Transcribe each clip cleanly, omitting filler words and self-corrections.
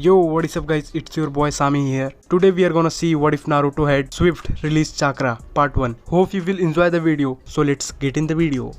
Yo, what is up guys, it's your boy Sami here. Today we are gonna see what if Naruto had Swift Release Chakra Part 1. Hope you will enjoy the video, so let's get in the video.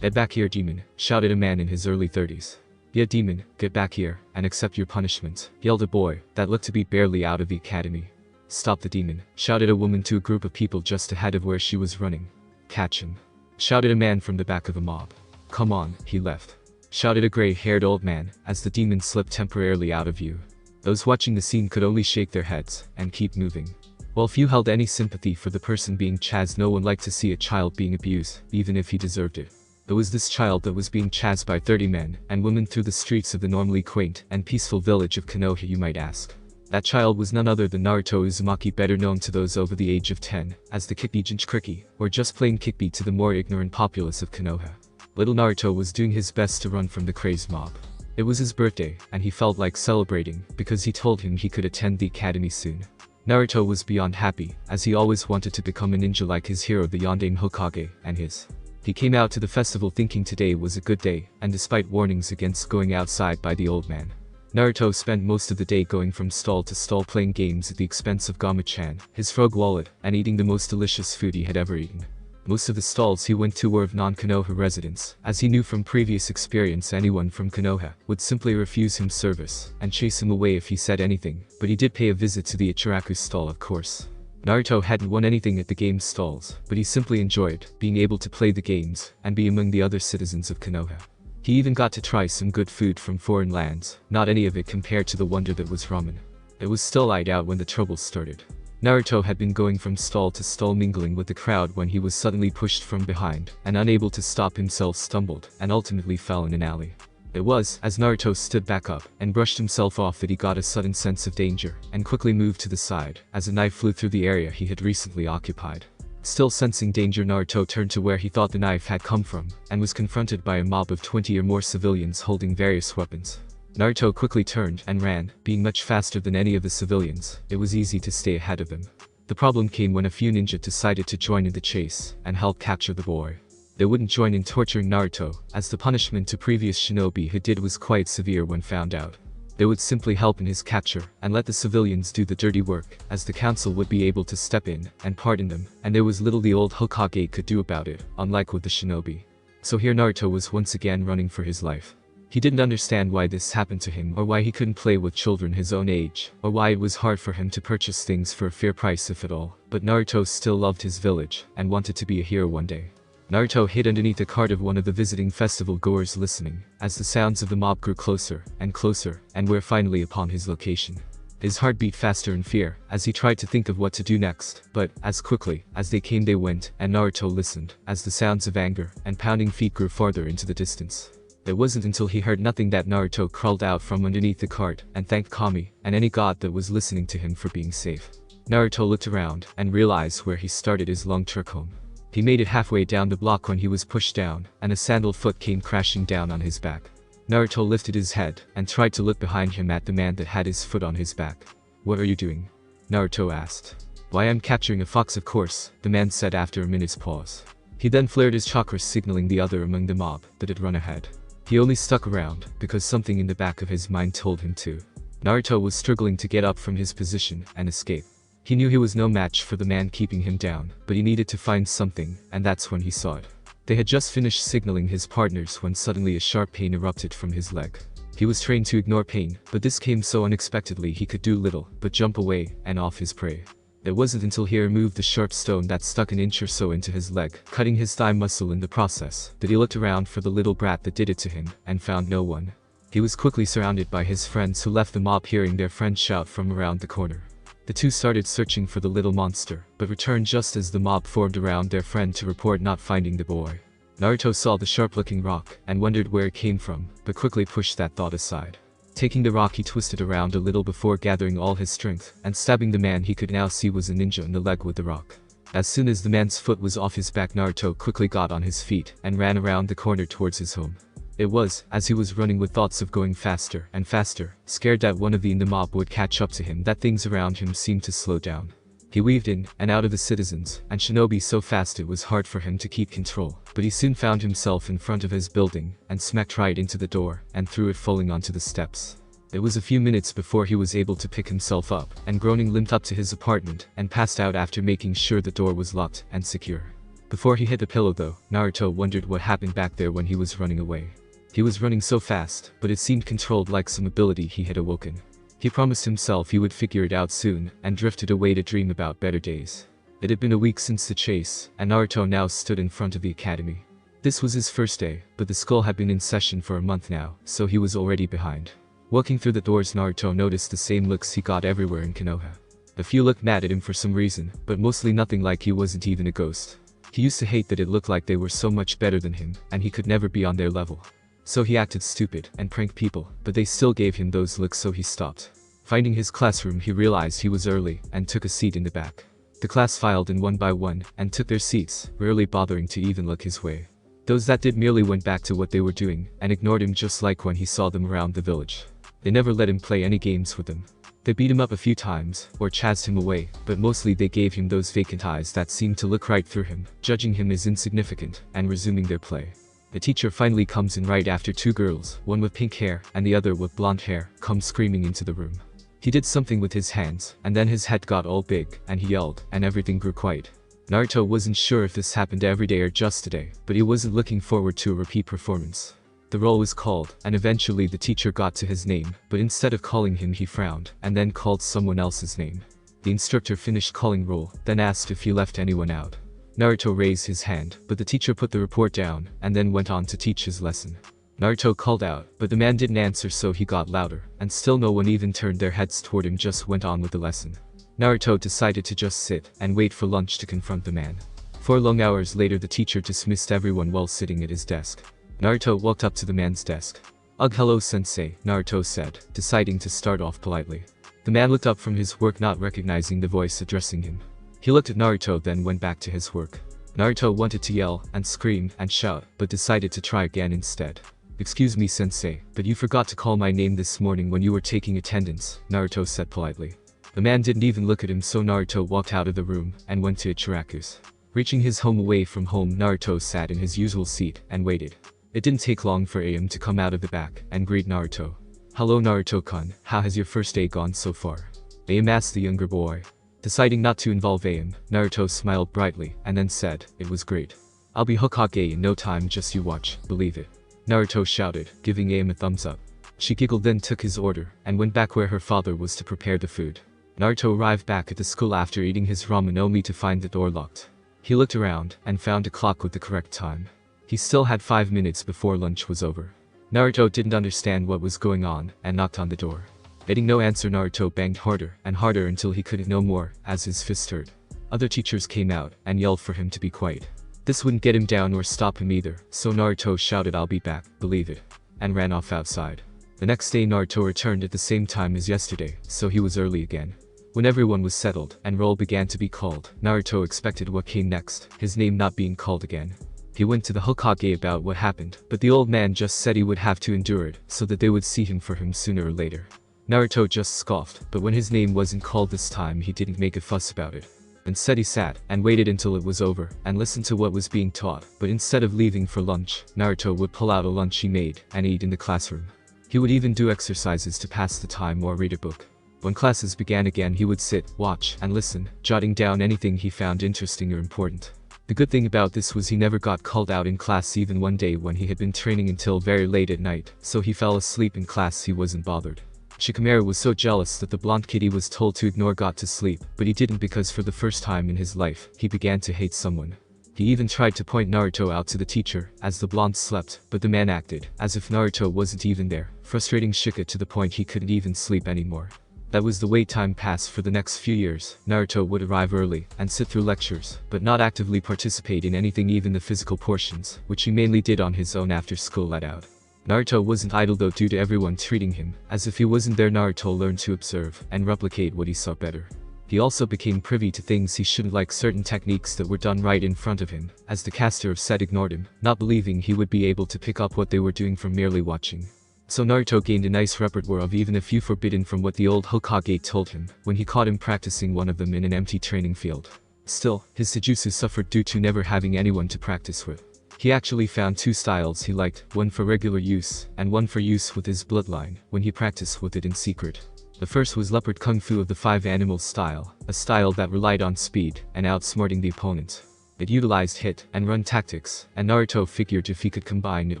Get back here, demon, shouted a man in his early 30s. Yeah, demon, get back here, and accept your punishment, yelled a boy that looked to be barely out of the academy. Stop the demon, shouted a woman to a group of people just ahead of where she was running. Catch him, shouted a man from the back of the mob. Come on, he left, shouted a gray-haired old man as the demon slipped temporarily out of view. Those watching the scene could only shake their heads and keep moving. While few held any sympathy for the person being chased, no one liked to see a child being abused, even if he deserved it. It was this child that was being chased by 30 men and women through the streets of the normally quaint and peaceful village of Konoha, you might ask. That child was none other than Naruto Uzumaki, better known to those over the age of 10 as the Kickbeat Kriki, or just plain Kickbeat to the more ignorant populace of Konoha. Little Naruto was doing his best to run from the crazed mob. It was his birthday, and he felt like celebrating because he told him he could attend the academy soon. Naruto was beyond happy, as he always wanted to become a ninja like his hero, the Yondaime Hokage, and his. He came out to the festival thinking today was a good day, and despite warnings against going outside by the old man, Naruto spent most of the day going from stall to stall playing games at the expense of Gama-chan, his frog wallet, and eating the most delicious food he had ever eaten. Most of the stalls he went to were of non-Konoha residents, as he knew from previous experience anyone from Konoha would simply refuse him service and chase him away if he said anything, but he did pay a visit to the Ichiraku stall, of course. Naruto hadn't won anything at the games stalls, but he simply enjoyed being able to play the games and be among the other citizens of Konoha. He even got to try some good food from foreign lands, not any of it compared to the wonder that was ramen. It was still light out when the trouble started. Naruto had been going from stall to stall mingling with the crowd when he was suddenly pushed from behind and, unable to stop himself, stumbled and ultimately fell in an alley. It was as Naruto stood back up and brushed himself off that he got a sudden sense of danger and quickly moved to the side as a knife flew through the area he had recently occupied. Still sensing danger, Naruto turned to where he thought the knife had come from and was confronted by a mob of 20 or more civilians holding various weapons. Naruto quickly turned and ran, being much faster than any of the civilians. It was easy to stay ahead of them. The problem came when a few ninja decided to join in the chase and help capture the boy. They wouldn't join in torturing Naruto, as the punishment to previous shinobi who did was quite severe when found out. They would simply help in his capture and let the civilians do the dirty work, as the council would be able to step in and pardon them, and there was little the old Hokage could do about it, unlike with the shinobi. So here Naruto was once again running for his life. He didn't understand why this happened to him, or why he couldn't play with children his own age, or why it was hard for him to purchase things for a fair price if at all, but Naruto still loved his village and wanted to be a hero one day. Naruto hid underneath a cart of one of the visiting festival goers, listening as the sounds of the mob grew closer and were finally upon his location. His heart beat faster in fear as he tried to think of what to do next, but as quickly as they came they went, and Naruto listened as the sounds of anger and pounding feet grew farther into the distance. It wasn't until he heard nothing that Naruto crawled out from underneath the cart and thanked Kami and any god that was listening to him for being safe. Naruto looked around and realized where he started his long trek home. He made it halfway down the block when he was pushed down and a sandaled foot came crashing down on his back. Naruto lifted his head and tried to look behind him at the man that had his foot on his back. "What are you doing?" Naruto asked. "Why, I'm capturing a fox, of course," the man said after a minute's pause. He then flared his chakra, signaling the other among the mob that had run ahead. He only stuck around because something in the back of his mind told him to. Naruto was struggling to get up from his position and escape. He knew he was no match for the man keeping him down, but he needed to find something, and that's when he saw it. They had just finished signaling his partners when suddenly a sharp pain erupted from his leg. He was trained to ignore pain, but this came so unexpectedly he could do little but jump away and off his prey. It wasn't until he removed the sharp stone that stuck an inch or so into his leg, cutting his thigh muscle in the process, that he looked around for the little brat that did it to him, and found no one. He was quickly surrounded by his friends who left the mob hearing their friend shout from around the corner. The two started searching for the little monster, but returned just as the mob formed around their friend to report not finding the boy. Naruto saw the sharp-looking rock and wondered where it came from, but quickly pushed that thought aside. Taking the rock, he twisted around a little before gathering all his strength and stabbing the man he could now see was a ninja in the leg with the rock. As soon as the man's foot was off his back, Naruto quickly got on his feet and ran around the corner towards his home. It was as he was running with thoughts of going faster and faster, scared that one of the in the mob would catch up to him, that things around him seemed to slow down. He weaved in and out of the citizens and shinobi so fast it was hard for him to keep control, but he soon found himself in front of his building and smacked right into the door and threw it falling onto the steps. It was a few minutes before he was able to pick himself up, and groaning limped up to his apartment and passed out after making sure the door was locked and secure. Before he hit the pillow though, Naruto wondered what happened back there when he was running away. He was running so fast, but it seemed controlled like some ability he had awoken. He promised himself he would figure it out soon, and drifted away to dream about better days. It had been a week since the chase, and Naruto now stood in front of the academy. This was his first day, but the school had been in session for a month now, so he was already behind. Walking through the doors, Naruto noticed the same looks he got everywhere in Konoha. A few looked mad at him for some reason, but mostly nothing like he wasn't even a ghost. He used to hate that it looked like they were so much better than him, and he could never be on their level. So he acted stupid and pranked people, but they still gave him those looks, so he stopped. Finding his classroom, he realized he was early and took a seat in the back. The class filed in one by one and took their seats, rarely bothering to even look his way. Those that did merely went back to what they were doing and ignored him, just like when he saw them around the village. They never let him play any games with them. They beat him up a few times, or chased him away, but mostly they gave him those vacant eyes that seemed to look right through him, judging him as insignificant, and resuming their play. The teacher finally comes in right after two girls, one with pink hair and the other with blonde hair, come screaming into the room. He did something with his hands, and then his head got all big, and he yelled, and everything grew quiet. Naruto wasn't sure if this happened every day or just today, but he wasn't looking forward to a repeat performance. The roll was called, and eventually the teacher got to his name, but instead of calling him he frowned, and then called someone else's name. The instructor finished calling roll, then asked if he left anyone out. Naruto raised his hand, but the teacher put the report down, and then went on to teach his lesson. Naruto called out, but the man didn't answer, so he got louder, and still no one even turned their heads toward him, just went on with the lesson. Naruto decided to just sit and wait for lunch to confront the man. 4 long hours later, the teacher dismissed everyone while sitting at his desk. Naruto walked up to the man's desk. "Ugh, hello sensei," Naruto said, deciding to start off politely. The man looked up from his work, not recognizing the voice addressing him. He looked at Naruto, then went back to his work. Naruto wanted to yell and scream and shout, but decided to try again instead. "Excuse me sensei, but you forgot to call my name this morning when you were taking attendance," Naruto said politely. The man didn't even look at him, so Naruto walked out of the room and went to Ichiraku's. Reaching his home away from home, Naruto sat in his usual seat and waited. It didn't take long for AM to come out of the back and greet Naruto. "Hello Naruto-kun, how has your first day gone so far?" AM asked the younger boy. Deciding not to involve AM, Naruto smiled brightly and then said, "It was great. I'll be Hokage in no time, just you watch, believe it," Naruto shouted, giving AM a thumbs up. She giggled, then took his order and went back where her father was to prepare the food. Naruto arrived back at the school after eating his ramen only to find the door locked. He looked around and found a clock with the correct time. He still had 5 minutes before lunch was over. Naruto didn't understand what was going on and knocked on the door. Getting no answer, Naruto banged harder and harder until he couldn't no more, as his fist hurt. Other teachers came out and yelled for him to be quiet. This wouldn't get him down or stop him either, so Naruto shouted, "I'll be back, believe it," and ran off outside. The next day Naruto returned at the same time as yesterday, so he was early again. When everyone was settled and roll began to be called, Naruto expected what came next, his name not being called again. He went to the Hokage about what happened, but the old man just said he would have to endure it, so that they would see him for him sooner or later. Naruto just scoffed, but when his name wasn't called this time, he didn't make a fuss about it. Instead he sat and waited until it was over and listened to what was being taught, but instead of leaving for lunch, Naruto would pull out a lunch he made and eat in the classroom. He would even do exercises to pass the time or read a book. When classes began again, he would sit, watch, and listen, jotting down anything he found interesting or important. The good thing about this was he never got called out in class, even one day when he had been training until very late at night, so he fell asleep in class. He wasn't bothered. Shikamaru was so jealous that the blonde kid he was told to ignore got to sleep, but he didn't, because for the first time in his life, he began to hate someone. He even tried to point Naruto out to the teacher as the blonde slept, but the man acted as if Naruto wasn't even there, frustrating Shika to the point he couldn't even sleep anymore. That was the way time passed for the next few years. Naruto would arrive early and sit through lectures, but not actively participate in anything, even the physical portions, which he mainly did on his own after school let out. Naruto wasn't idle though, due to everyone treating him as if he wasn't there. Naruto learned to observe and replicate what he saw better. He also became privy to things he shouldn't, like certain techniques that were done right in front of him, as the caster of set ignored him, not believing he would be able to pick up what they were doing from merely watching. So Naruto gained a nice repertoire of even a few forbidden from what the old Hokage told him when he caught him practicing one of them in an empty training field. Still, his Sejutsu suffered due to never having anyone to practice with. He actually found two styles he liked, one for regular use, and one for use with his bloodline, when he practiced with it in secret. The first was Leopard Kung Fu of the Five Animals style, a style that relied on speed and outsmarting the opponent. It utilized hit and run tactics, and Naruto figured if he could combine it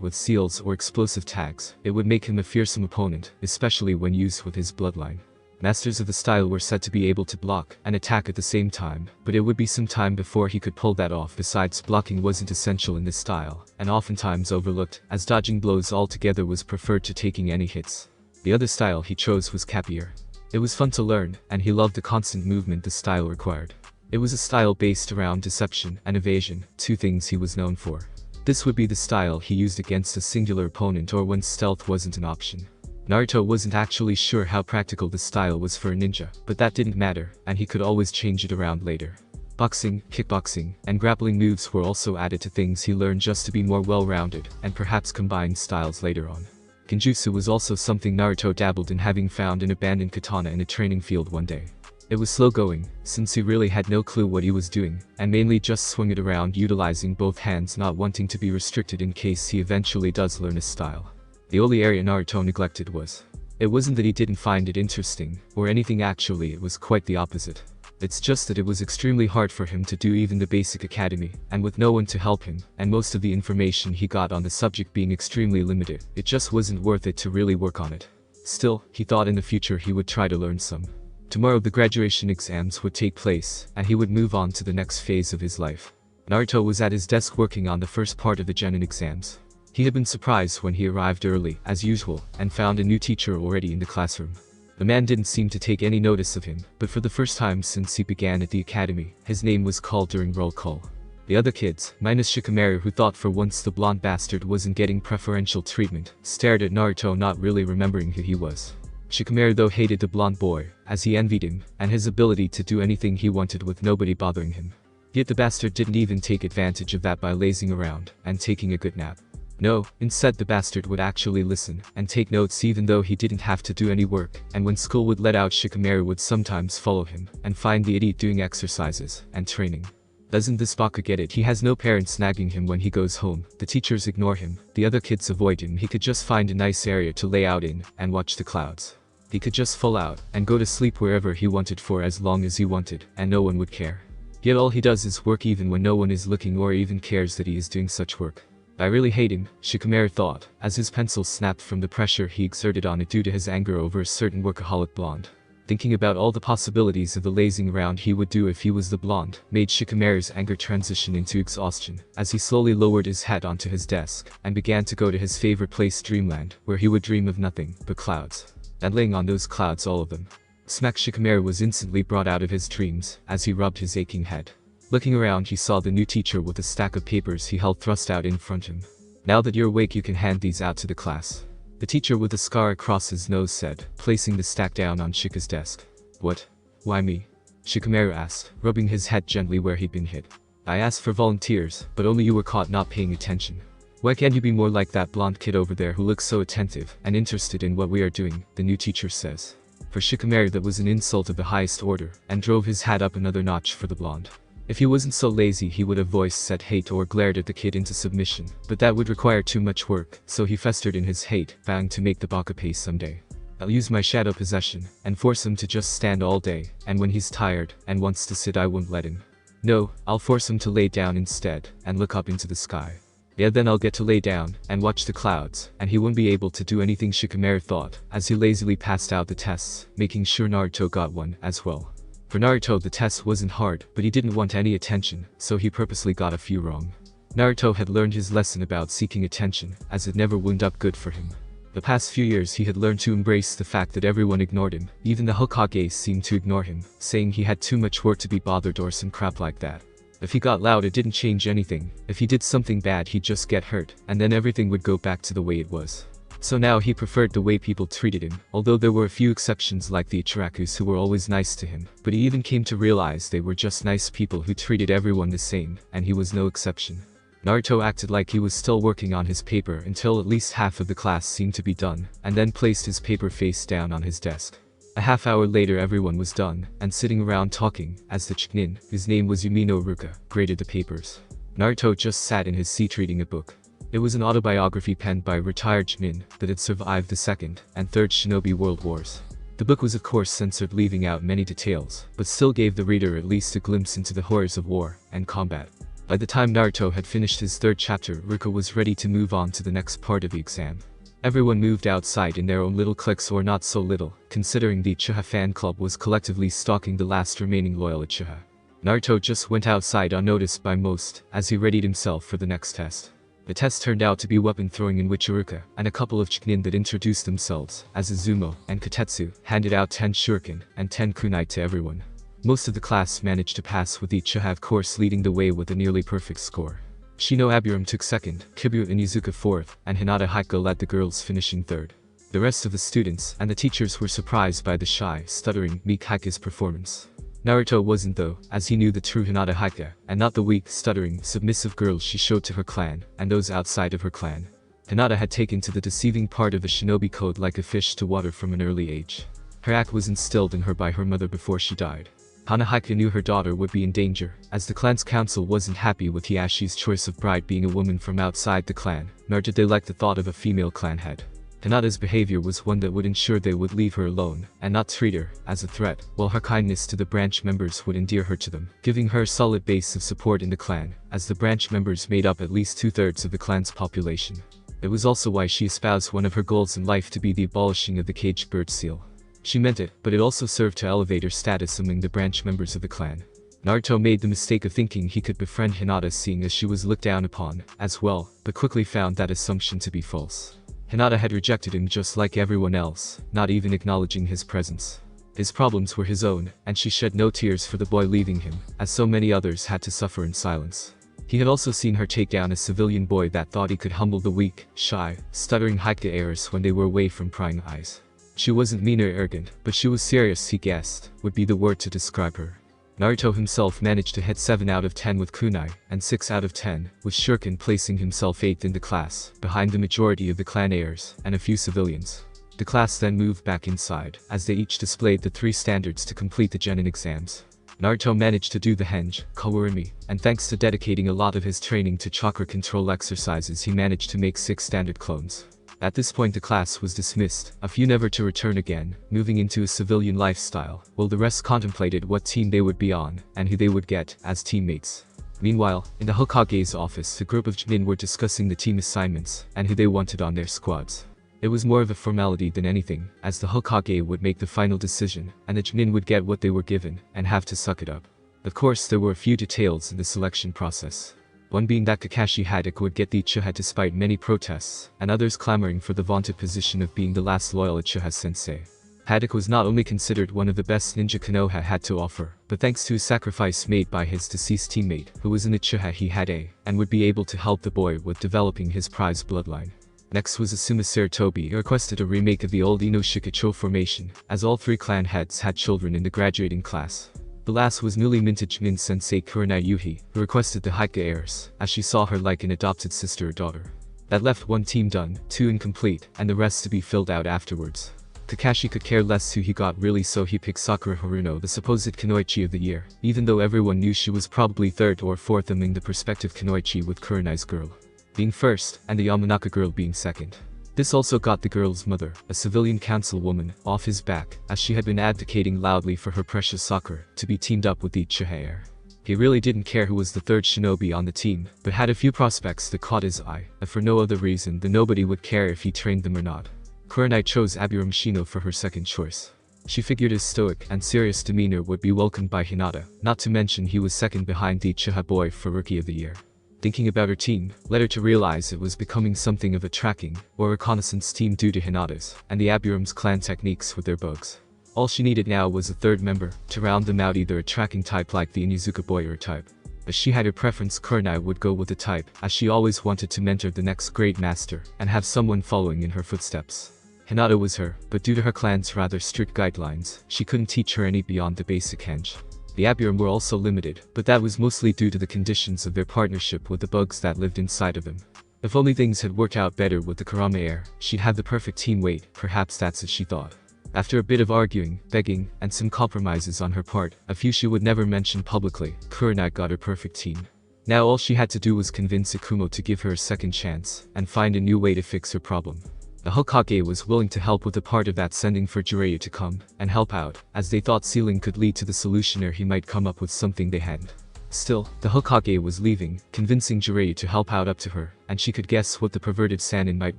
with seals or explosive tags, it would make him a fearsome opponent, especially when used with his bloodline. Masters of the style were said to be able to block and attack at the same time, but it would be some time before he could pull that off. Besides, blocking wasn't essential in this style, and oftentimes overlooked, as dodging blows altogether was preferred to taking any hits. The other style he chose was Capier. It was fun to learn, and he loved the constant movement the style required. It was a style based around deception and evasion, two things he was known for. This would be the style he used against a singular opponent or when stealth wasn't an option. Naruto wasn't actually sure how practical this style was for a ninja, but that didn't matter, and he could always change it around later. Boxing, kickboxing, and grappling moves were also added to things he learned just to be more well-rounded, and perhaps combine styles later on. Genjutsu was also something Naruto dabbled in, having found an abandoned katana in a training field one day. It was slow going, since he really had no clue what he was doing, and mainly just swung it around utilizing both hands, not wanting to be restricted in case he eventually does learn his style. The only area Naruto neglected was. It wasn't that he didn't find it interesting, or anything, actually it was quite the opposite. It's just that it was extremely hard for him to do even the basic academy, and with no one to help him, and most of the information he got on the subject being extremely limited, it just wasn't worth it to really work on it. Still, he thought in the future he would try to learn some. Tomorrow the graduation exams would take place, and he would move on to the next phase of his life. Naruto was at his desk working on the first part of the Chunin exams. He had been surprised when he arrived early, as usual, and found a new teacher already in the classroom. The man didn't seem to take any notice of him, but for the first time since he began at the academy, his name was called during roll call. The other kids, minus Shikamaru, who thought for once the blonde bastard wasn't getting preferential treatment, stared at Naruto, not really remembering who he was. Shikamaru though hated the blonde boy, as he envied him, and his ability to do anything he wanted with nobody bothering him. Yet the bastard didn't even take advantage of that by lazing around and taking a good nap. No, instead the bastard would actually listen and take notes even though he didn't have to do any work, and when school would let out, Shikamaru would sometimes follow him and find the idiot doing exercises and training. Doesn't this baka get it? He has no parents nagging him when he goes home, the teachers ignore him, the other kids avoid him, he could just find a nice area to lay out in and watch the clouds. He could just fall out and go to sleep wherever he wanted for as long as he wanted, and no one would care. Yet all he does is work even when no one is looking or even cares that he is doing such work. I really hate him, Shikamaru thought, as his pencil snapped from the pressure he exerted on it due to his anger over a certain workaholic blonde. Thinking about all the possibilities of the lazing around he would do if he was the blonde, made Shikamaru's anger transition into exhaustion, as he slowly lowered his head onto his desk, and began to go to his favorite place, Dreamland, where he would dream of nothing but clouds. And laying on those clouds, all of them. Smack! Shikamaru was instantly brought out of his dreams, as he rubbed his aching head. Looking around, he saw the new teacher with a stack of papers he held thrust out in front of him. Now that you're awake, you can hand these out to the class. The teacher with a scar across his nose said, placing the stack down on Shika's desk. What? Why me? Shikamaru asked, rubbing his head gently where he'd been hit. I asked for volunteers, but only you were caught not paying attention. Why can't you be more like that blonde kid over there who looks so attentive and interested in what we are doing, the new teacher says. For Shikamaru that was an insult of the highest order, and drove his hat up another notch for the blonde. If he wasn't so lazy, he would have voiced said hate or glared at the kid into submission, but that would require too much work, so he festered in his hate, vowing to make the baka pay someday. I'll use my shadow possession, and force him to just stand all day, and when he's tired, and wants to sit, I won't let him. No, I'll force him to lay down instead, and look up into the sky. Yeah, then I'll get to lay down, and watch the clouds, and he won't be able to do anything, Shikamaru thought, as he lazily passed out the tests, making sure Naruto got one as well. For Naruto the test wasn't hard, but he didn't want any attention, so he purposely got a few wrong. Naruto had learned his lesson about seeking attention, as it never wound up good for him. The past few years he had learned to embrace the fact that everyone ignored him, even the Hokage seemed to ignore him, saying he had too much work to be bothered or some crap like that. If he got loud, it didn't change anything. If he did something bad, he'd just get hurt, and then everything would go back to the way it was. So now he preferred the way people treated him, although there were a few exceptions like the Ichirakus who were always nice to him, but he even came to realize they were just nice people who treated everyone the same, and he was no exception. Naruto acted like he was still working on his paper until at least half of the class seemed to be done, and then placed his paper face down on his desk. A half hour later everyone was done, and sitting around talking, as the Chunin, whose name was Yumino Ruka, graded the papers. Naruto just sat in his seat reading a book. It was an autobiography penned by retired Chunin that had survived the Second and Third Shinobi World Wars. The book was of course censored, leaving out many details, but still gave the reader at least a glimpse into the horrors of war and combat. By the time Naruto had finished his third chapter, Ruka was ready to move on to the next part of the exam. Everyone moved outside in their own little cliques, or not so little, considering the Uchiha fan club was collectively stalking the last remaining loyal Uchiha. Naruto just went outside unnoticed by most, as he readied himself for the next test. The test turned out to be weapon throwing, in which Ruka and a couple of Chunin that introduced themselves as Izumo and Kotetsu handed out 10 shuriken and 10 kunai to everyone. Most of the class managed to pass, with each Uchiha of course leading the way with a nearly perfect score. Shino Aburam took second, Kibyu and Izuka fourth, and Hinata Haiko led the girls, finishing third. The rest of the students and the teachers were surprised by the shy, stuttering, meek Haika's performance. Naruto wasn't though, as he knew the true Hinata Haika, and not the weak, stuttering, submissive girl she showed to her clan, and those outside of her clan. Hinata had taken to the deceiving part of the shinobi code like a fish to water from an early age. Her act was instilled in her by her mother before she died. Hana Haika knew her daughter would be in danger, as the clan's council wasn't happy with Hiyashi's choice of bride being a woman from outside the clan, nor did they like the thought of a female clan head. Hinata's behavior was one that would ensure they would leave her alone, and not treat her as a threat, while her kindness to the branch members would endear her to them, giving her a solid base of support in the clan, as the branch members made up at least 2/3 of the clan's population. It was also why she espoused one of her goals in life to be the abolishing of the caged bird seal. She meant it, but it also served to elevate her status among the branch members of the clan. Naruto made the mistake of thinking he could befriend Hinata, seeing as she was looked down upon, as well, but quickly found that assumption to be false. Hinata had rejected him just like everyone else, not even acknowledging his presence. His problems were his own, and she shed no tears for the boy leaving him, as so many others had to suffer in silence. He had also seen her take down a civilian boy that thought he could humble the weak, shy, stuttering Haika heirs when they were away from prying eyes. She wasn't mean or arrogant, but she was serious, he guessed, would be the word to describe her. Naruto himself managed to hit 7 out of 10 with kunai, and 6 out of 10 with shuriken, placing himself 8th in the class, behind the majority of the clan heirs, and a few civilians. The class then moved back inside, as they each displayed the 3 standards to complete the genin exams. Naruto managed to do the henge, kawurimi, and thanks to dedicating a lot of his training to chakra control exercises, he managed to make 6 standard clones. At this point the class was dismissed, a few never to return again, moving into a civilian lifestyle, while the rest contemplated what team they would be on, and who they would get as teammates. Meanwhile, in the Hokage's office, the group of Chunin were discussing the team assignments, and who they wanted on their squads. It was more of a formality than anything, as the Hokage would make the final decision, and the Chunin would get what they were given, and have to suck it up. Of course there were a few details in the selection process. One being that Kakashi Haddock would get the Uchiha despite many protests, and others clamoring for the vaunted position of being the last loyal Uchiha sensei. Haddock was not only considered one of the best ninja Konoha had to offer, but thanks to a sacrifice made by his deceased teammate, who was an Uchiha he had and would be able to help the boy with developing his prized bloodline. Next was Asuma Sarutobi, who requested a remake of the old Inoshikacho formation, as all 3 clan heads had children in the graduating class. The last was newly minted Chunin sensei Kurenai Yuhi, who requested the Haika heirs, as she saw her like an adopted sister or daughter. That left 1 team done, 2 incomplete, and the rest to be filled out afterwards. Kakashi could care less who he got really, so he picked Sakura Haruno, the supposed Kunoichi of the year, even though everyone knew she was probably 3rd or 4th among the prospective Kunoichi, with Kurenai's girl being 1st, and the Yamanaka girl being 2nd. This also got the girl's mother, a civilian councilwoman, off his back, as she had been advocating loudly for her precious Sakura to be teamed up with the Uchiha heir. He really didn't care who was the 3rd shinobi on the team, but had a few prospects that caught his eye, and for no other reason than nobody would care if he trained them or not. Kurenai chose Abiram Shino for her 2nd choice. She figured his stoic and serious demeanor would be welcomed by Hinata, not to mention he was 2nd behind the Uchiha boy for Rookie of the Year. Thinking about her team led her to realize it was becoming something of a tracking or reconnaissance team due to Hinata's and the Abiram's clan techniques with their bugs. All she needed now was a 3rd member to round them out, either a tracking type like the Onizuka boy or a type. As she had her preference, Kurenai would go with the type, as she always wanted to mentor the next great master and have someone following in her footsteps. Hinata was her, but due to her clan's rather strict guidelines, she couldn't teach her any beyond the basic henge. The Abiram were also limited, but that was mostly due to the conditions of their partnership with the bugs that lived inside of them. If only things had worked out better with the Kurama heir, she'd have the perfect team weight, perhaps that's what she thought. After a bit of arguing, begging, and some compromises on her part, a few she would never mention publicly, Kurenai got her perfect team. Now all she had to do was convince Ikumo to give her a second chance, and find a new way to fix her problem. The Hokage was willing to help with a part of that, sending for Jiraiya to come and help out, as they thought sealing could lead to the solution, or he might come up with something they hadn't. Still, the Hokage was leaving, convincing Jiraiya to help out up to her, and she could guess what the perverted Sannin might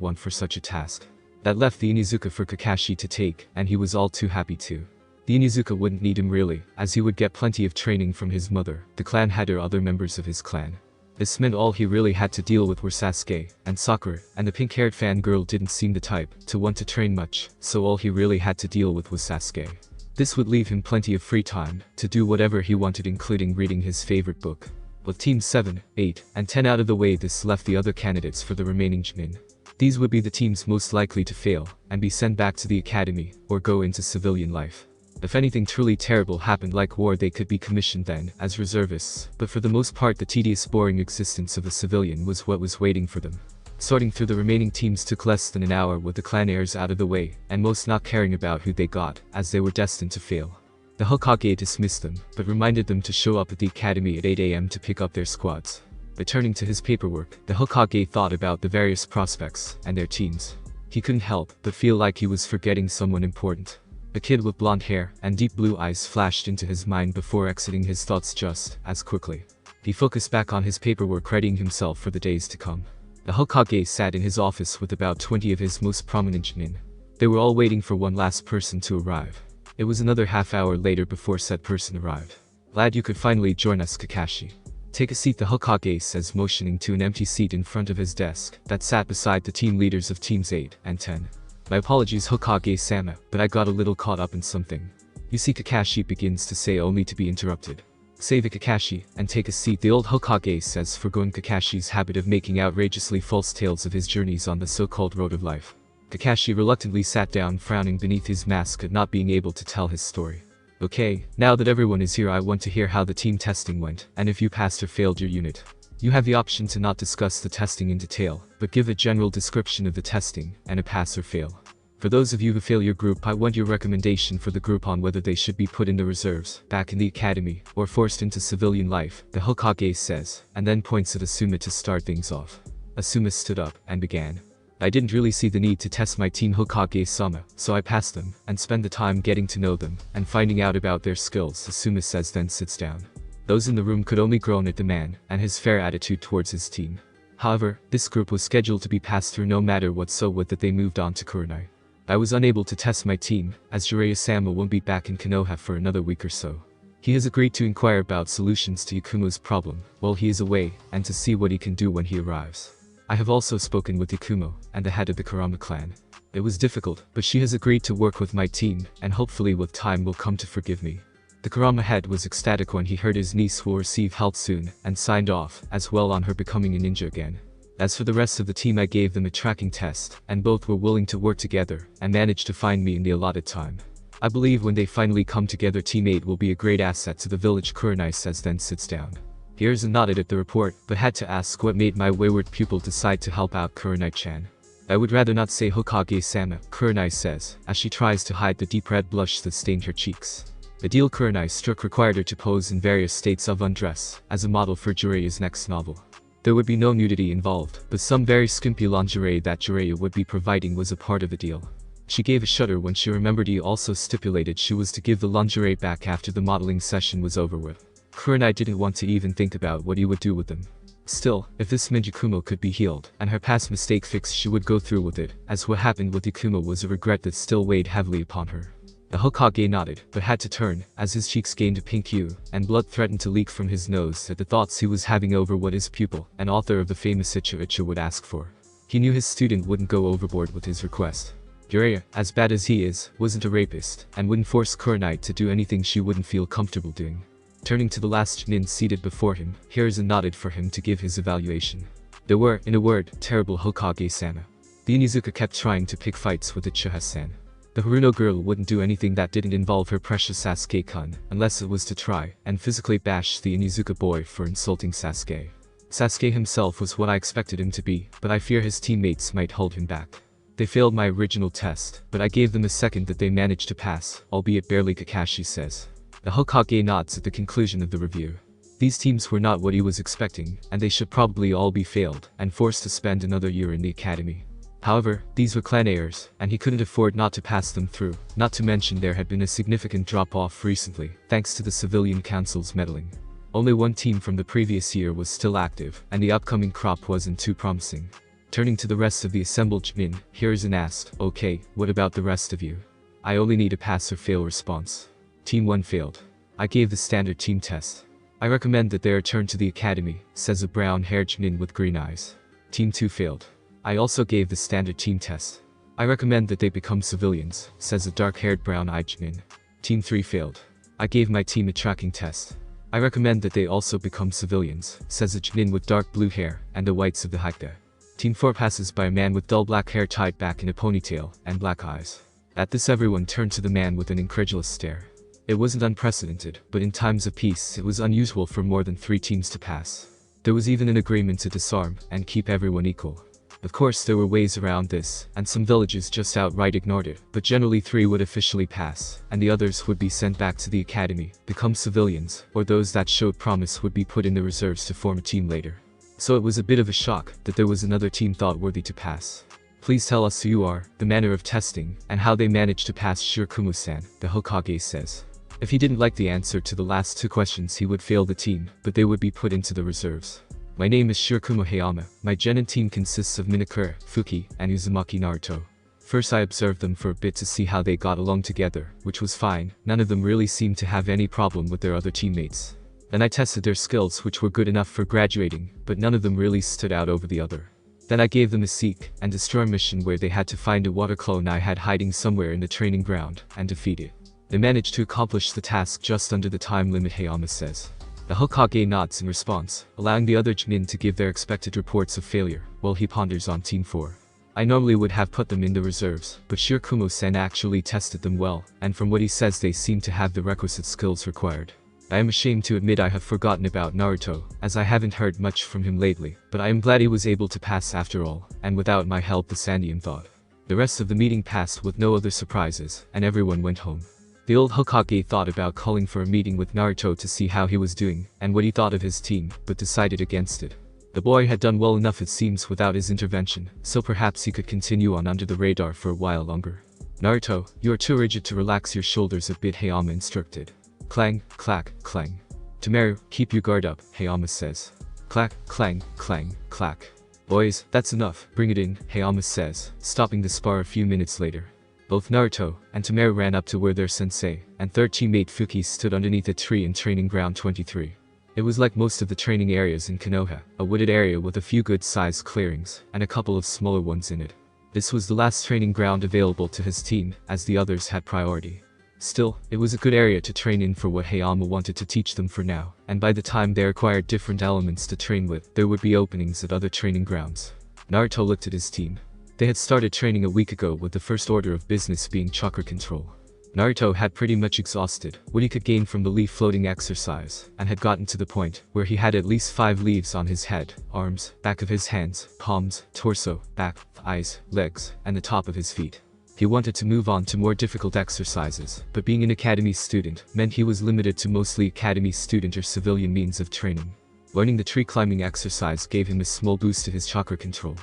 want for such a task. That left the Inizuka for Kakashi to take, and he was all too happy to. The Inizuka wouldn't need him really, as he would get plenty of training from his mother, the clan head, or other members of his clan. This meant all he really had to deal with were Sasuke and Sakura, and the pink-haired fangirl didn't seem the type to want to train much, so all he really had to deal with was Sasuke. This would leave him plenty of free time to do whatever he wanted, including reading his favorite book. With teams 7, 8, and 10 out of the way, this left the other candidates for the remaining Chunin. These would be the teams most likely to fail and be sent back to the academy or go into civilian life. If anything truly terrible happened like war, they could be commissioned then as reservists, but for the most part the tedious, boring existence of a civilian was what was waiting for them. Sorting through the remaining teams took less than an hour, with the clan heirs out of the way, and most not caring about who they got, as they were destined to fail. The Hokage dismissed them, but reminded them to show up at the academy at 8 AM to pick up their squads. Returning to his paperwork, the Hokage thought about the various prospects and their teams. He couldn't help but feel like he was forgetting someone important. A kid with blonde hair and deep blue eyes flashed into his mind before exiting his thoughts just as quickly. He focused back on his paperwork, readying himself for the days to come. The Hokage sat in his office with about 20 of his most prominent Chunin. They were all waiting for one last person to arrive. It was another half hour later before said person arrived. "Glad you could finally join us, Kakashi. Take a seat," the Hokage says, motioning to an empty seat in front of his desk that sat beside the team leaders of teams 8 and 10. "My apologies, Hokage-sama, but I got a little caught up in something." You see, Kakashi begins to say, only to be interrupted. "Save it, Kakashi, and take a seat," the old Hokage says, foregoing Kakashi's habit of making outrageously false tales of his journeys on the so-called road of life. Kakashi reluctantly sat down, frowning beneath his mask at not being able to tell his story. "Okay, now that everyone is here, I want to hear how the team testing went, and if you passed or failed your unit. You have the option to not discuss the testing in detail, but give a general description of the testing, and a pass or fail. For those of you who fail your group, I want your recommendation for the group on whether they should be put in the reserves, back in the academy, or forced into civilian life," the Hokage says, and then points at Asuma to start things off. Asuma stood up and began. "I didn't really see the need to test my team, Hokage-sama, so I passed them, and spend the time getting to know them, and finding out about their skills," Asuma says, then sits down. Those in the room could only groan at the man and his fair attitude towards his team. However, this group was scheduled to be passed through no matter what, so with that they moved on to Kurenai. "I was unable to test my team, as Jiraiya-sama won't be back in Konoha for another week or so. He has agreed to inquire about solutions to Ikumo's problem while he is away, and to see what he can do when he arrives. I have also spoken with Ikumo and the head of the Kurama clan. It was difficult, but she has agreed to work with my team, and hopefully with time will come to forgive me." The Kurama head was ecstatic when he heard his niece will receive help soon, and signed off as well on her becoming a ninja again. "As for the rest of the team, I gave them a tracking test, and both were willing to work together, and managed to find me in the allotted time. I believe when they finally come together, Team 8 will be a great asset to the village," Kurenai says, then sits down. Hears and nodded at the report, but had to ask what made my wayward pupil decide to help out Kurenai-chan. "I would rather not say, Hokage-sama," Kurenai says, as she tries to hide the deep red blush that stained her cheeks. The deal Kurenai struck required her to pose in various states of undress, as a model for Jiraiya's next novel. There would be no nudity involved, but some very skimpy lingerie that Jiraiya would be providing was a part of the deal. She gave a shudder when she remembered he also stipulated she was to give the lingerie back after the modeling session was over with. Kurenai didn't want to even think about what he would do with them. Still, if this meant Ikumo could be healed, and her past mistake fixed, she would go through with it, as what happened with Ikumo was a regret that still weighed heavily upon her. The Hokage nodded, but had to turn, as his cheeks gained a pink hue, and blood threatened to leak from his nose at the thoughts he was having over what his pupil, and author of the famous Icha, would ask for. He knew his student wouldn't go overboard with his request. Jiraiya, as bad as he is, wasn't a rapist, and wouldn't force Kurenai to do anything she wouldn't feel comfortable doing. Turning to the last Chunin seated before him, Hiruzen nodded for him to give his evaluation. They were, in a word, terrible, Hokage-sama. The Inizuka kept trying to pick fights with Uchiha-san. The Haruno girl wouldn't do anything that didn't involve her precious Sasuke-kun, unless it was to try and physically bash the Inizuka boy for insulting Sasuke. Sasuke himself was what I expected him to be, but I fear his teammates might hold him back. They failed my original test, but I gave them a second that they managed to pass, albeit barely, Kakashi says. The Hokage nods at the conclusion of the review. These teams were not what he was expecting, and they should probably all be failed and forced to spend another year in the academy. However, these were clan heirs, and he couldn't afford not to pass them through, not to mention there had been a significant drop-off recently, thanks to the civilian council's meddling. Only one team from the previous year was still active, and the upcoming crop wasn't too promising. Turning to the rest of the assembled Chunin, Hiruzen asked, "Okay, what about the rest of you? I only need a pass or fail response." Team 1 failed. I gave the standard team test. "I recommend that they return to the academy," says a brown-haired Chunin with green eyes. Team 2 failed. I also gave the standard team test. "I recommend that they become civilians," says a dark-haired brown-eyed Chunin. Team 3 failed. I gave my team a tracking test. "I recommend that they also become civilians," says a Chunin with dark blue hair and the whites of the Haikda. Team 4 passes by a man with dull black hair tied back in a ponytail and black eyes. At this everyone turned to the man with an incredulous stare. It wasn't unprecedented, but in times of peace it was unusual for more than 3 teams to pass. There was even an agreement to disarm and keep everyone equal. Of course there were ways around this, and some villages just outright ignored it, but generally 3 would officially pass, and the others would be sent back to the academy, become civilians, or those that showed promise would be put in the reserves to form a team later. So it was a bit of a shock that there was another team thought worthy to pass. "Please tell us who you are, the manner of testing, and how they managed to pass Shirakumo-san," the Hokage says. If he didn't like the answer to the last 2 questions he would fail the team, but they would be put into the reserves. "My name is Shirakumo Hayama. My genin team consists of Minakura, Fuki, and Uzumaki Naruto. First I observed them for a bit to see how they got along together, which was fine. None of them really seemed to have any problem with their other teammates. Then I tested their skills, which were good enough for graduating, but none of them really stood out over the other. Then I gave them a seek and destroy mission where they had to find a water clone I had hiding somewhere in the training ground, and defeat it. They managed to accomplish the task just under the time limit," Hayama says. The Hokage nods in response, allowing the other Chunin to give their expected reports of failure, while he ponders on Team 4. "I normally would have put them in the reserves, but Shirakumo-sen actually tested them well, and from what he says they seem to have the requisite skills required. I am ashamed to admit I have forgotten about Naruto, as I haven't heard much from him lately, but I am glad he was able to pass after all, and without my help," the Sandian thought. The rest of the meeting passed with no other surprises, and everyone went home. The old Hokage thought about calling for a meeting with Naruto to see how he was doing, and what he thought of his team, but decided against it. The boy had done well enough it seems without his intervention, so perhaps he could continue on under the radar for a while longer. "Naruto, you are too rigid to relax your shoulders a bit," Hayama instructed. Clang, clack, clang. "Temeru, keep your guard up," Hayama says. Clack, clang, clang, clack. "Boys, that's enough, bring it in," Hayama says, stopping the spar a few minutes later. Both Naruto and Temeru ran up to where their sensei and third teammate Fuki stood underneath a tree in Training Ground 23. It was like most of the training areas in Konoha, a wooded area with a few good-sized clearings and a couple of smaller ones in it. This was the last training ground available to his team, as the others had priority. Still, it was a good area to train in for what Hayama wanted to teach them for now, and by the time they acquired different elements to train with, there would be openings at other training grounds. Naruto looked at his team. They had started training a week ago with the first order of business being chakra control. Naruto had pretty much exhausted what he could gain from the leaf floating exercise, and had gotten to the point where he had at least 5 leaves on his head, arms, back of his hands, palms, torso, back, eyes, legs, and the top of his feet. He wanted to move on to more difficult exercises, but being an academy student meant he was limited to mostly academy student or civilian means of training. Learning the tree climbing exercise gave him a small boost to his chakra control.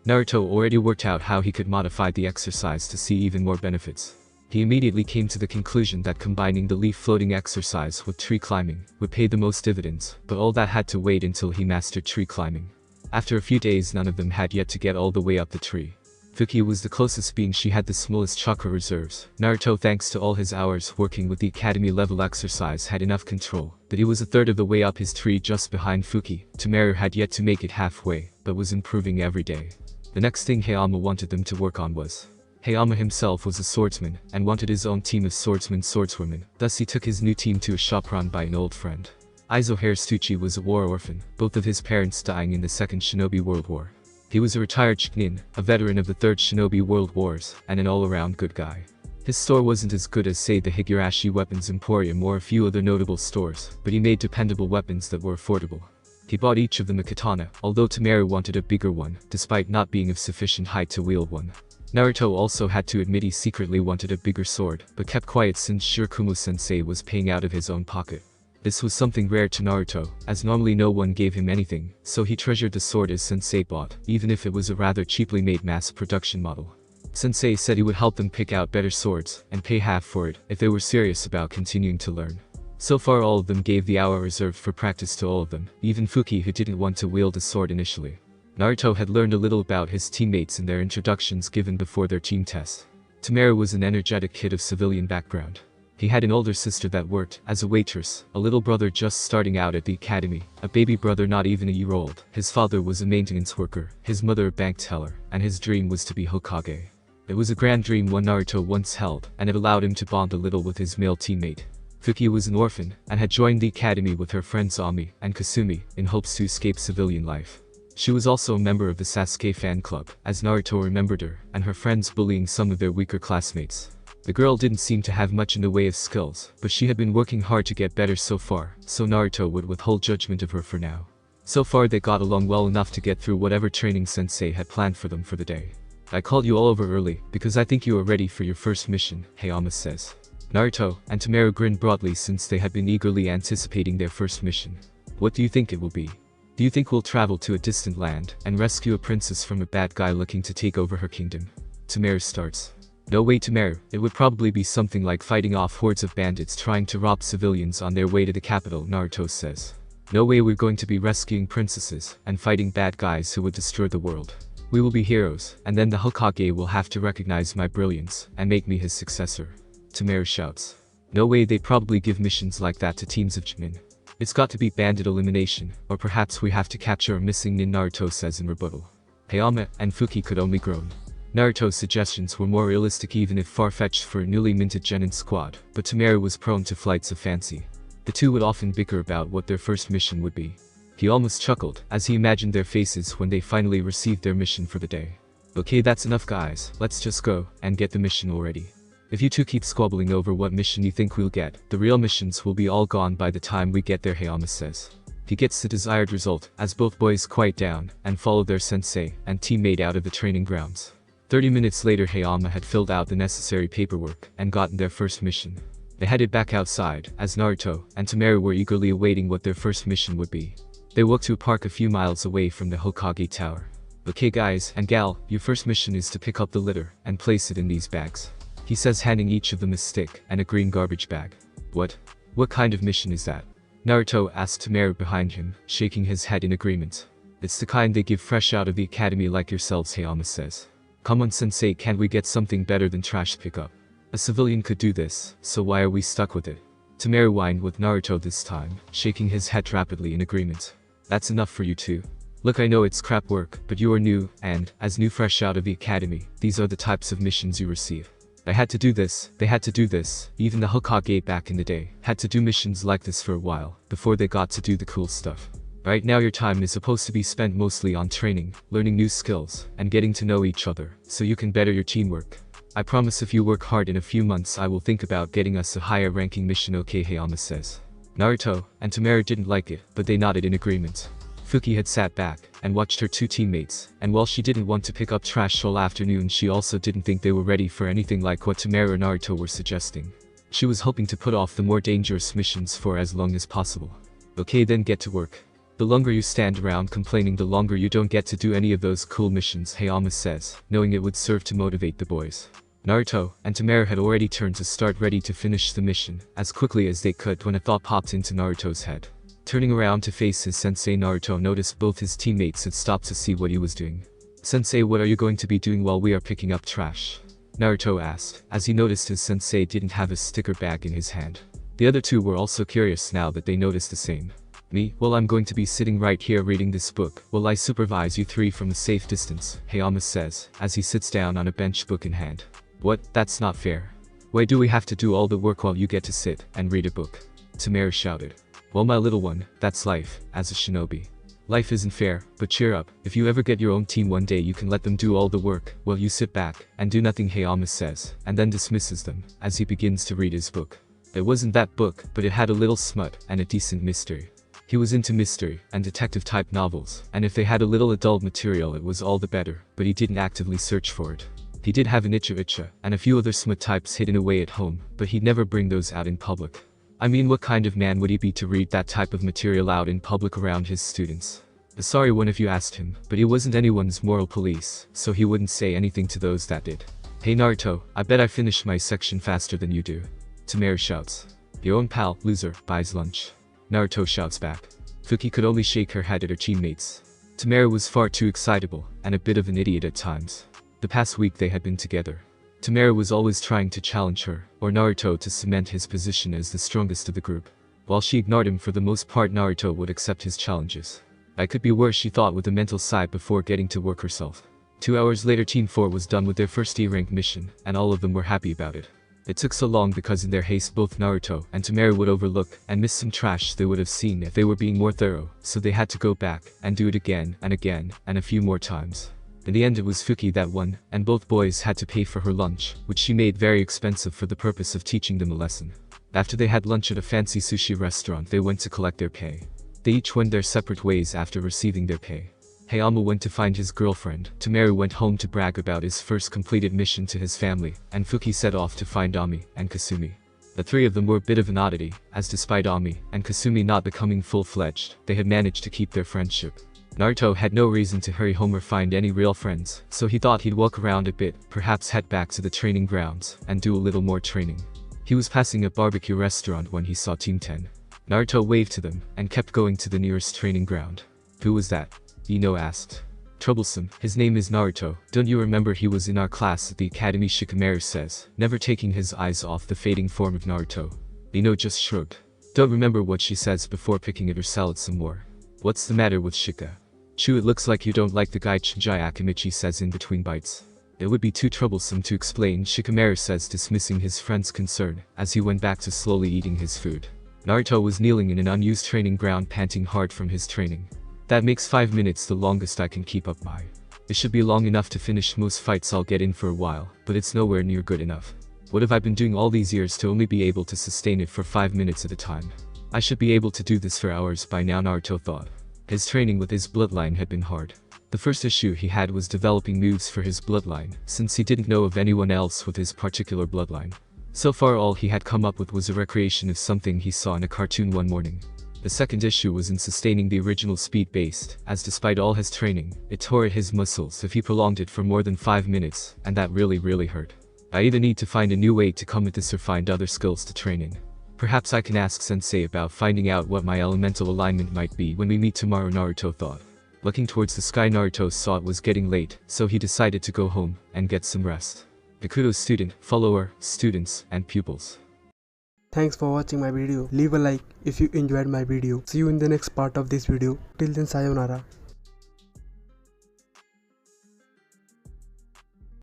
Naruto already worked out how he could modify the exercise to see even more benefits. He immediately came to the conclusion that combining the leaf floating exercise with tree climbing would pay the most dividends, but all that had to wait until he mastered tree climbing. After a few days none of them had yet to get all the way up the tree. Fuki was the closest being she had the smallest chakra reserves. Naruto, thanks to all his hours working with the academy level exercise, had enough control that he was a third of the way up his tree just behind Fuki. Temeru had yet to make it halfway, but was improving every day. The next thing Hayama wanted them to work on was Hayama himself was a swordsman, and wanted his own team of swordswomen, thus he took his new team to a shop run by an old friend. Izo Harustuchi was a war orphan, both of his parents dying in the Second Shinobi World War. He was a retired Chunin, a veteran of the Third Shinobi World Wars, and an all-around good guy. His store wasn't as good as say the Higurashi Weapons Emporium or a few other notable stores, but he made dependable weapons that were affordable. He bought each of them a katana, although Temeru wanted a bigger one, despite not being of sufficient height to wield one. Naruto also had to admit he secretly wanted a bigger sword, but kept quiet since Shirakumo-sensei was paying out of his own pocket. This was something rare to Naruto, as normally no one gave him anything, so he treasured the sword his sensei bought, even if it was a rather cheaply made mass production model. Sensei said he would help them pick out better swords, and pay half for it, if they were serious about continuing to learn. So far all of them gave the hour reserved for practice to all of them, even Fuki, who didn't want to wield a sword initially. Naruto had learned a little about his teammates in their introductions given before their team test. Temeru was an energetic kid of civilian background. He had an older sister that worked as a waitress, a little brother just starting out at the academy, a baby brother not even a year old. His father was a maintenance worker, his mother a bank teller, and his dream was to be Hokage. It was a grand dream one Naruto once held, and it allowed him to bond a little with his male teammate. Fuki was an orphan, and had joined the academy with her friends Ami and Kasumi, in hopes to escape civilian life. She was also a member of the Sasuke fan club, as Naruto remembered her, and her friends bullying some of their weaker classmates. The girl didn't seem to have much in the way of skills, but she had been working hard to get better so far, so Naruto would withhold judgment of her for now. So far they got along well enough to get through whatever training sensei had planned for them for the day. I called you all over early, because I think you are ready for your first mission, Hayama says. Naruto and Temeru grinned broadly since they had been eagerly anticipating their first mission. What do you think it will be? Do you think we'll travel to a distant land and rescue a princess from a bad guy looking to take over her kingdom? Temeru starts. No way, Temeru, it would probably be something like fighting off hordes of bandits trying to rob civilians on their way to the capital, Naruto says. No way we're going to be rescuing princesses and fighting bad guys who would destroy the world. We will be heroes, and then the Hokage will have to recognize my brilliance and make me his successor. Temeru shouts. No way, they probably give missions like that to teams of Chunin. It's got to be bandit elimination, or perhaps we have to capture a missing nin, Naruto says in rebuttal. Hayama and Fuki could only groan. Naruto's suggestions were more realistic even if far-fetched for a newly minted genin squad, but Temeru was prone to flights of fancy. The two would often bicker about what their first mission would be. He almost chuckled as he imagined their faces when they finally received their mission for the day. Okay, that's enough guys, let's just go and get the mission already. If you two keep squabbling over what mission you think we'll get, the real missions will be all gone by the time we get there, Hayama says. He gets the desired result, as both boys quiet down and follow their sensei and teammate out of the training grounds. 30 minutes later, Hayama had filled out the necessary paperwork and gotten their first mission. They headed back outside, as Naruto and Temeru were eagerly awaiting what their first mission would be. They walked to a park a few miles away from the Hokage Tower. Okay guys and gal, your first mission is to pick up the litter and place it in these bags. He says, handing each of them a stick and a green garbage bag. What kind of mission is that? Naruto asked Temeru behind him, shaking his head in agreement. It's the kind they give fresh out of the academy like yourselves, Hayama says. Come on sensei, can't we get something better than trash pickup? A civilian could do this, so why are we stuck with it? Temeru whined with Naruto this time, shaking his head rapidly in agreement. That's enough for you two. Look, I know it's crap work, but you are new, and, as new fresh out of the academy, these are the types of missions you receive. They had to do this, even the Hokage back in the day, had to do missions like this for a while, before they got to do the cool stuff. Right now your time is supposed to be spent mostly on training, learning new skills, and getting to know each other, so you can better your teamwork. I promise if you work hard in a few months I will think about getting us a higher ranking mission, okay, Hayama says. Naruto and Temeru didn't like it, but they nodded in agreement. Fuki had sat back and watched her two teammates, and while she didn't want to pick up trash all afternoon, she also didn't think they were ready for anything like what Temeru and Naruto were suggesting. She was hoping to put off the more dangerous missions for as long as possible. Okay, then get to work. The longer you stand around complaining, the longer you don't get to do any of those cool missions, Hayama says, knowing it would serve to motivate the boys. Naruto and Temeru had already turned to start, ready to finish the mission as quickly as they could, when a thought popped into Naruto's head. Turning around to face his sensei, Naruto noticed both his teammates had stopped to see what he was doing. Sensei, what are you going to be doing while we are picking up trash? Naruto asked, as he noticed his sensei didn't have a sticker bag in his hand. The other two were also curious now that they noticed the same. Me? Well, I'm going to be sitting right here reading this book while I supervise you three from a safe distance, Hayama says, as he sits down on a bench, book in hand. What? That's not fair. Why do we have to do all the work while you get to sit and read a book? Temeru shouted. Well, my little one, that's life, as a shinobi. Life isn't fair, but cheer up, if you ever get your own team one day you can let them do all the work, while you sit back and do nothing, Hayama says, and then dismisses them, as he begins to read his book. It wasn't that book, but it had a little smut and a decent mystery. He was into mystery and detective-type novels, and if they had a little adult material it was all the better, but he didn't actively search for it. He did have an Icha and a few other smut types hidden away at home, but he'd never bring those out in public. I mean, what kind of man would he be to read that type of material out in public around his students? A sorry one if you asked him, but he wasn't anyone's moral police, so he wouldn't say anything to those that did. Hey Naruto, I bet I finished my section faster than you do. Temeru shouts. Your own pal, loser, buys lunch. Naruto shouts back. Fuki could only shake her head at her teammates. Temeru was far too excitable, and a bit of an idiot at times. The past week they had been together. Temeru was always trying to challenge her, or Naruto to cement his position as the strongest of the group. While she ignored him for the most part, Naruto would accept his challenges. I could be worse, she thought with a mental sigh before getting to work herself. 2 hours later Team 4 was done with their first E-rank mission, and all of them were happy about it. It took so long because in their haste both Naruto and Temeru would overlook and miss some trash they would have seen if they were being more thorough, so they had to go back and do it again and again, and a few more times. In the end it was Fuki that won, and both boys had to pay for her lunch, which she made very expensive for the purpose of teaching them a lesson. After they had lunch at a fancy sushi restaurant they went to collect their pay. They each went their separate ways after receiving their pay. Hayama went to find his girlfriend, Temeru went home to brag about his first completed mission to his family, and Fuki set off to find Ami and Kasumi. The three of them were a bit of an oddity, as despite Ami and Kasumi not becoming full-fledged, they had managed to keep their friendship. Naruto had no reason to hurry home or find any real friends, so he thought he'd walk around a bit, perhaps head back to the training grounds, and do a little more training. He was passing a barbecue restaurant when he saw Team 10. Naruto waved to them, and kept going to the nearest training ground. Who was that? Ino asked. Troublesome, his name is Naruto, don't you remember he was in our class at the academy, Shikamaru says, never taking his eyes off the fading form of Naruto. Ino just shrugged. Don't remember what she says before picking at her salad some more. What's the matter with Shika? Chu, it looks like you don't like the guy Chijai, Akimichi says in between bites. It would be too troublesome to explain, Shikamaru says, dismissing his friend's concern, as he went back to slowly eating his food. Naruto was kneeling in an unused training ground panting hard from his training. That makes 5 minutes the longest I can keep up by. It should be long enough to finish most fights I'll get in for a while, but it's nowhere near good enough. What have I been doing all these years to only be able to sustain it for 5 minutes at a time? I should be able to do this for hours by now, Naruto thought. His training with his bloodline had been hard. The first issue he had was developing moves for his bloodline, since he didn't know of anyone else with his particular bloodline. So far all he had come up with was a recreation of something he saw in a cartoon one morning. The second issue was in sustaining the original speed-based, as despite all his training, it tore at his muscles if he prolonged it for more than 5 minutes, and that really hurt. I either need to find a new way to come at this or find other skills to train in. Perhaps I can ask Sensei about finding out what my elemental alignment might be when we meet tomorrow, Naruto thought. Looking towards the sky, Naruto saw it was getting late, so he decided to go home and get some rest. Bikudo's student, follower, students, and pupils. Thanks for watching my video. Leave a like if you enjoyed my video. See you in the next part of this video. Till then, sayonara.